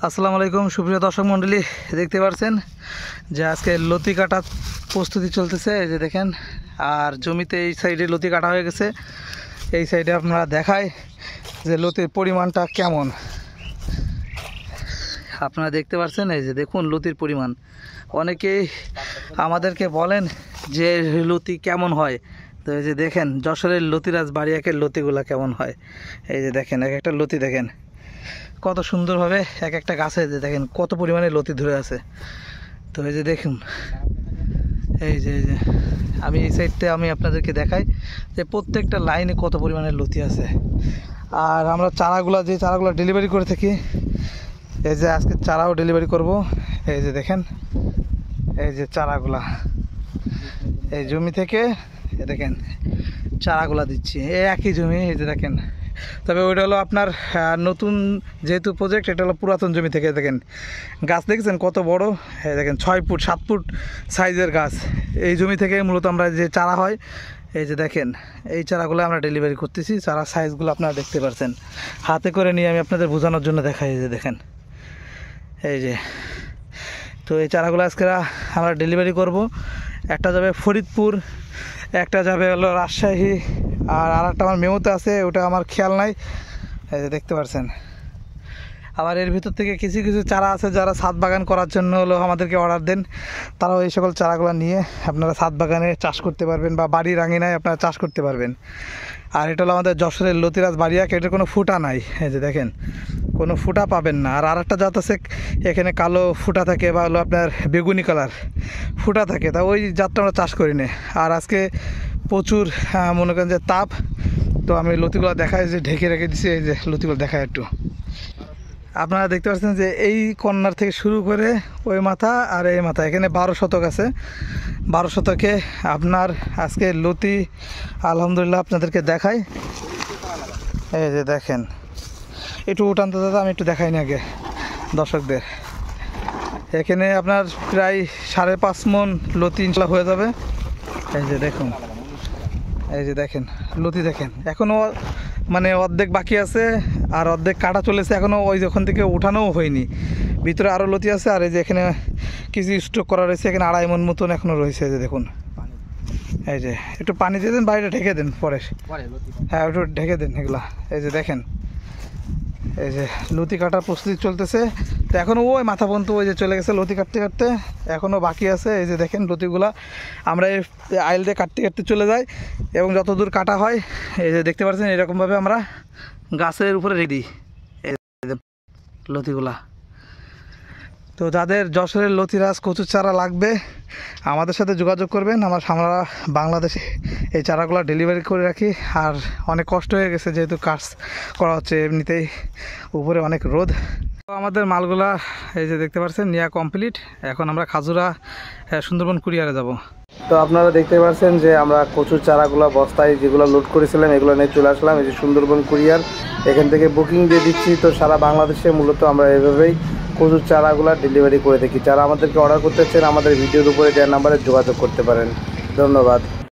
আসসালামু আলাইকুম সুপ্রিয় দর্শক মণ্ডলী, দেখতে পাচ্ছেন যে আজকে লতি কাটার প্রস্তুতি চলতেছে। এই যে দেখেন, আর জমিতে এই সাইডে লতি কাটা হয়ে গেছে। এই সাইডে আপনারা দেখায় যে লতির পরিমাণটা কেমন আপনারা দেখতে পাচ্ছেন। এই যে দেখুন লতির পরিমাণ। অনেকেই আমাদেরকে বলেন যে লতি কেমন হয়, তো এই যে দেখেন যশোরের লতিরাজ বাড়িয়াকের লতিগুলা কেমন হয়। এই যে দেখেন এক একটা লতি দেখেন কত সুন্দরভাবে এক একটা গাছে যে দেখেন কত পরিমাণে লতি ধরে আছে। তো এই যে দেখুন, এই যে আমি এই সাইডতে আমি আপনাদেরকে দেখাই যে প্রত্যেকটা লাইনে কত পরিমাণে লতি আছে। আর আমরা যে চারাগুলো ডেলিভারি করে থাকি, এই যে আজকে চারাও ডেলিভারি করব। এই যে দেখেন, এই যে চারাগুলা এই জমি থেকে দেখেন চারাগুলা দিচ্ছি, এই একই জমি। এই যে দেখেন, তবে ওইটা হলো আপনার নতুন যেহেতু প্রজেক্ট, এটা হলো পুরাতন জমি থেকে। দেখেন গাছ দেখছেন কত বড়, দেখেন 6 ফুট 7 ফুট সাইজের গাছ। এই জমি থেকে মূলত আমরা যে চারা হয়, এই যে দেখেন এই চারাগুলো আমরা ডেলিভারি করতেছি। চারা সাইজগুলো আপনারা দেখতে পাচ্ছেন, হাতে করে নিয়ে আমি আপনাদের বোঝানোর জন্য দেখাই। এই যে দেখেন, এই যে তো এই চারাগুলো আজকে আমরা ডেলিভারি করব। একটা যাবে ফরিদপুর, একটা যাবে হলো রাজশাহী, আর একটা আমার মেমোতে আছে, ওটা আমার খেয়াল নাই। এই যে দেখতে পাচ্ছেন। আবার এর ভিতর থেকে কিছু কিছু চারা আছে যারা ছাদ বাগান করার জন্য হলো আমাদেরকে অর্ডার দেন, তারাও এই সকল চারাগুলো নিয়ে আপনারা ছাদ বাগানে চাষ করতে পারবেন বা বাড়ির আঙিনায় আপনারা চাষ করতে পারবেন। আর এটা হলো আমাদের যশোরের লতিরাজ বাড়িয়াক, এটার কোনো ফুটা নাই। এই যে দেখেন কোনো ফুটা পাবেন না। আর একটা জাত আছে এখানে কালো ফুটা থাকে বা হলো আপনার বেগুনি কালার ফুটা থাকে, তা ওই জাতটা আমরা চাষ করি না। আর আজকে প্রচুর মনে করেন যে তাপ, তো আমি লতিগুলো দেখায় যে ঢেকে রেখে দিচ্ছি। এই যে লতিগুলো দেখায় একটু, আপনারা দেখতে পাচ্ছেন যে এই কর্নার থেকে শুরু করে ওই মাথা আর এই মাথা, এখানে 12 শতক আছে। 12 শতকে আপনার আজকে লতি আলহামদুলিল্লাহ আপনাদেরকে দেখাই। এই যে দেখেন, একটু উঠানতে দাদা, আমি একটু দেখাই না আগে দর্শকদের। এখানে আপনার প্রায় 5.5 মণ লতি ইনশাল্লাহ হয়ে যাবে। এই যে দেখুন, এই যে দেখেন লতি দেখেন, এখনও মানে অর্ধেক বাকি আছে আর অর্ধেক কাটা চলেছে, এখনও ওই যখন থেকে উঠানোও হয়নি। ভিতরে আরও লতি আছে। আর এই যে এখানে কিছু স্টক করা রয়েছে, এখানে 2.5 মণ মতন এখনও রয়েছে। এই যে দেখুন, এই যে একটু পানি দিয়ে দেন, বাইরে ঢেকে দেন পরে। হ্যাঁ একটু ঢেকে দেন এগুলা। এই যে দেখেন, এই যে লতি কাটার প্রস্তুতি চলতেছে। তো এখনও ওই মাথা পর্যন্ত ওই যে চলে গেছে লতি কাটতে কাটতে, এখনও বাকি আছে। এই যে দেখেন লতিগুলা আমরা এই আইল দিয়ে কাটতে কাটতে চলে যাই, এবং যত দূর কাটা হয় এই যে দেখতে পাচ্ছেন এরকমভাবে আমরা গাছের উপরে রেখে দিই এই লতিগুলা। তো যাদের যশোরের লতিরাজ কচুর চারা লাগবে আমাদের সাথে যোগাযোগ করবেন। আমরা বাংলাদেশে এই চারাগুলো ডেলিভারি করে রাখি। আর অনেক কষ্ট হয়ে গেছে যেহেতু কাজ করা হচ্ছে, এমনিতেই উপরে অনেক রোদ। তো আমাদের মালগুলা এই যে দেখতে পাচ্ছেন নেওয়া কমপ্লিট। এখন আমরা খাজুরা সুন্দরবন কুরিয়ারে যাব। তো আপনারা দেখতে পাচ্ছেন যে আমরা কচুর চারাগুলো বস্তায় যেগুলো লোড করেছিলাম এগুলো নিয়ে চলে আসলাম। এই যে সুন্দরবন কুরিয়ার, এখান থেকে বুকিং দিয়ে দিচ্ছি। তো সারা বাংলাদেশে মূলত আমরা এভাবেই কচুর চারাগুলো ডেলিভারি করে থাকি। যারা আমাদেরকে অর্ডার করতে চান আমাদের ভিডিওর উপরে দেওয়ার নাম্বারে যোগাযোগ করতে পারেন। ধন্যবাদ।